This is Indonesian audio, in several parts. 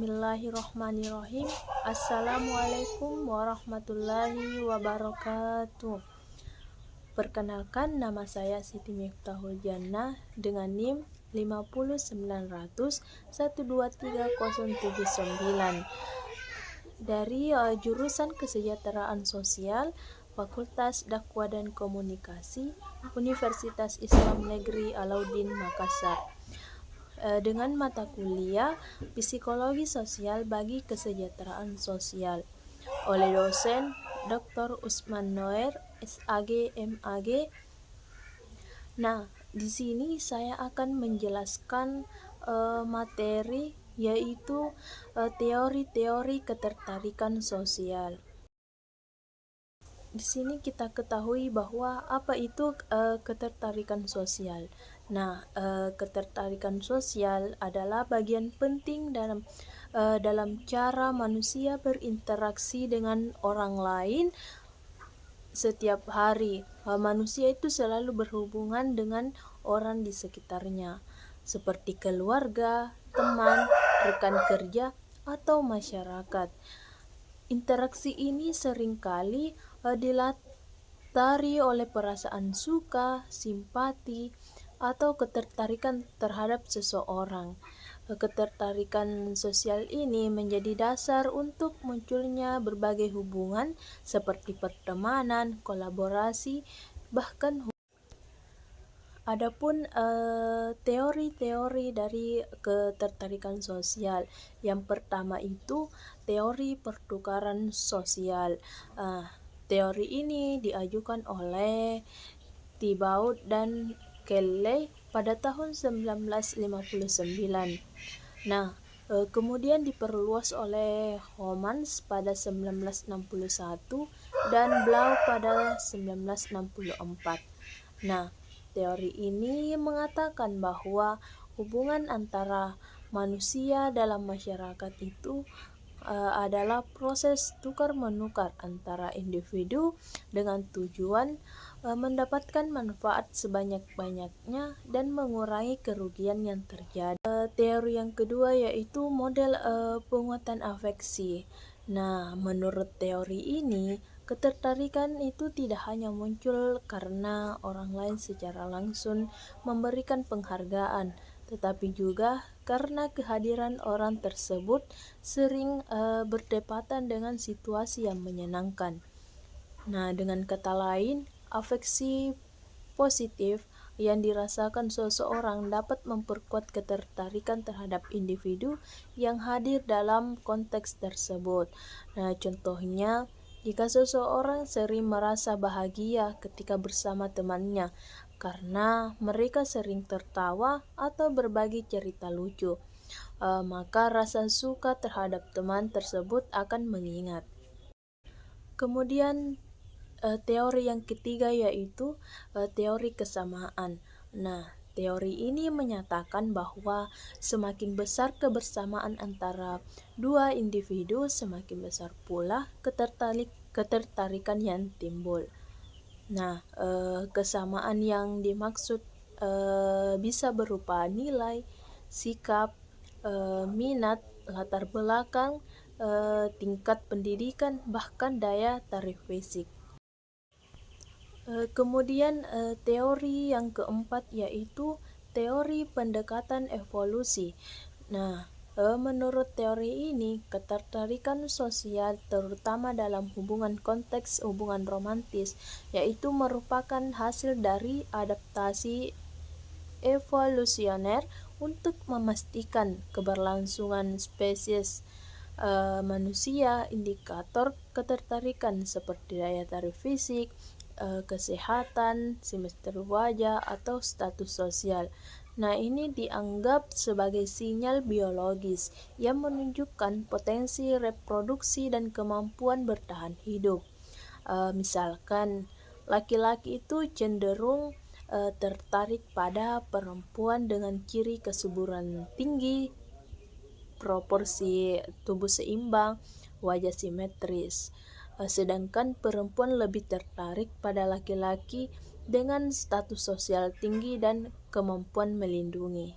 Bismillahirrohmanirrohim. Assalamualaikum warahmatullahi wabarakatuh. Perkenalkan, nama saya Siti Miftahul Jannah dengan NIM 50900 dari jurusan Kesejahteraan Sosial, Fakultas Dakwah dan Komunikasi, Universitas Islam Negeri Alauddin Makassar, dengan mata kuliah Psikologi Sosial bagi Kesejahteraan Sosial oleh dosen Dr. Usman Noer, SAG, MAG. Nah, di sini saya akan menjelaskan materi yaitu teori-teori ketertarikan sosial. Di sini kita ketahui bahwa apa itu ketertarikan sosial. Nah, ketertarikan sosial adalah bagian penting dalam cara manusia berinteraksi dengan orang lain setiap hari. Manusia itu selalu berhubungan dengan orang di sekitarnya, seperti keluarga, teman, rekan kerja, atau masyarakat. Interaksi ini seringkali dilatari oleh perasaan suka, simpati, atau ketertarikan terhadap seseorang. Ketertarikan sosial ini menjadi dasar untuk munculnya berbagai hubungan seperti pertemanan, kolaborasi, bahkan Adapun teori-teori dari ketertarikan sosial, yang pertama itu teori pertukaran sosial. Teori ini diajukan oleh Thibaut dan Kelley pada tahun 1959. Nah, kemudian diperluas oleh Homans pada 1961 dan Blau pada 1964. Nah, teori ini mengatakan bahwa hubungan antara manusia dalam masyarakat itu adalah proses tukar-menukar antara individu dengan tujuan mendapatkan manfaat sebanyak-banyaknya dan mengurangi kerugian yang terjadi. Teori yang kedua yaitu model penguatan afeksi. Nah, menurut teori ini, ketertarikan itu tidak hanya muncul karena orang lain secara langsung memberikan penghargaan, tetapi juga karena kehadiran orang tersebut sering bertepatan dengan situasi yang menyenangkan. Nah, dengan kata lain, afeksi positif yang dirasakan seseorang dapat memperkuat ketertarikan terhadap individu yang hadir dalam konteks tersebut. Nah, contohnya, jika seseorang sering merasa bahagia ketika bersama temannya karena mereka sering tertawa atau berbagi cerita lucu, maka rasa suka terhadap teman tersebut akan mengingat. Kemudian teori yang ketiga yaitu teori kesamaan. Nah, teori ini menyatakan bahwa semakin besar kebersamaan antara dua individu, semakin besar pula ketertarikan yang timbul. Nah, kesamaan yang dimaksud bisa berupa nilai, sikap, minat, latar belakang, tingkat pendidikan, bahkan daya tarik fisik. Kemudian teori yang keempat yaitu teori pendekatan evolusi. Nah, menurut teori ini, ketertarikan sosial terutama dalam konteks hubungan romantis yaitu merupakan hasil dari adaptasi evolusioner untuk memastikan keberlangsungan spesies manusia. Indikator ketertarikan seperti daya tarik fisik, kesehatan, simetri wajah, atau status sosial. Nah, ini dianggap sebagai sinyal biologis yang menunjukkan potensi reproduksi dan kemampuan bertahan hidup. Misalkan, laki-laki itu cenderung tertarik pada perempuan dengan ciri kesuburan tinggi, proporsi tubuh seimbang, wajah simetris. Sedangkan perempuan lebih tertarik pada laki-laki dengan status sosial tinggi dan kemampuan melindungi.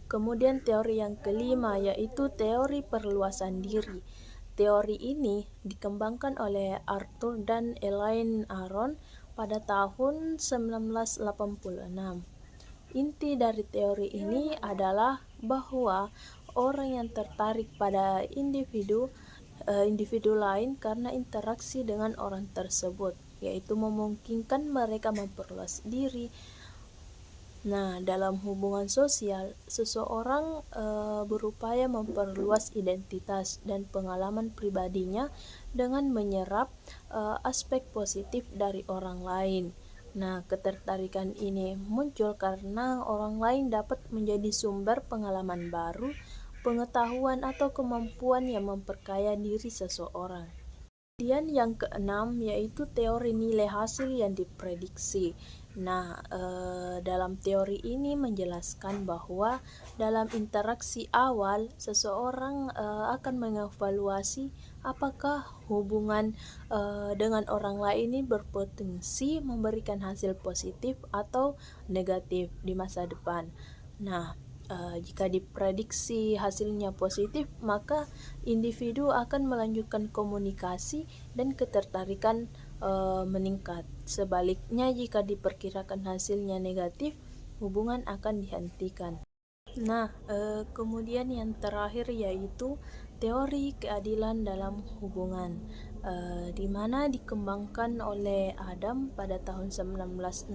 Kemudian teori yang kelima yaitu teori perluasan diri. Teori ini dikembangkan oleh Arthur dan Elaine Aron pada tahun 1986. Inti dari teori ini adalah bahwa orang yang tertarik pada individu lain karena interaksi dengan orang tersebut, yaitu memungkinkan mereka memperluas diri. Nah, dalam hubungan sosial, seseorang berupaya memperluas identitas dan pengalaman pribadinya dengan menyerap aspek positif dari orang lain. Nah, ketertarikan ini muncul karena orang lain dapat menjadi sumber pengalaman baru, pengetahuan atau kemampuan yang memperkaya diri seseorang. Kemudian yang keenam yaitu teori nilai hasil yang diprediksi. Nah, dalam teori ini menjelaskan bahwa dalam interaksi awal seseorang akan mengevaluasi apakah hubungan dengan orang lain ini berpotensi memberikan hasil positif atau negatif di masa depan. Nah, jika diprediksi hasilnya positif, maka individu akan melanjutkan komunikasi dan ketertarikan meningkat. Sebaliknya, jika diperkirakan hasilnya negatif, hubungan akan dihentikan. Nah, kemudian yang terakhir yaitu teori keadilan dalam hubungan, di mana dikembangkan oleh Adam pada tahun 1965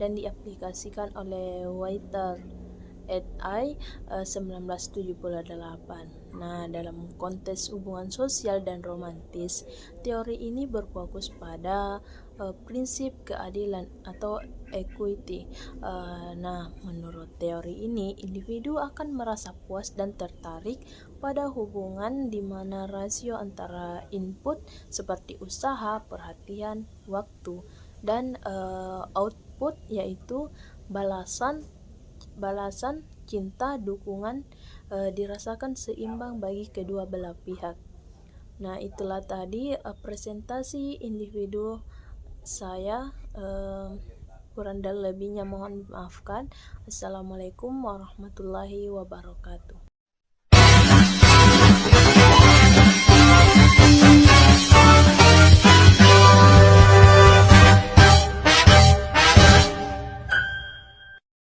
dan diaplikasikan oleh Whitaker et al. 1978. Nah, dalam konteks hubungan sosial dan romantis, teori ini berfokus pada prinsip keadilan atau equity. Nah, menurut teori ini, individu akan merasa puas dan tertarik pada hubungan di mana rasio antara input seperti usaha, perhatian, waktu, dan output yaitu balasan, cinta, dukungan dirasakan seimbang bagi kedua belah pihak. Nah, itulah tadi presentasi individu saya. Kurang dan lebihnya mohon maafkan. Assalamualaikum warahmatullahi wabarakatuh.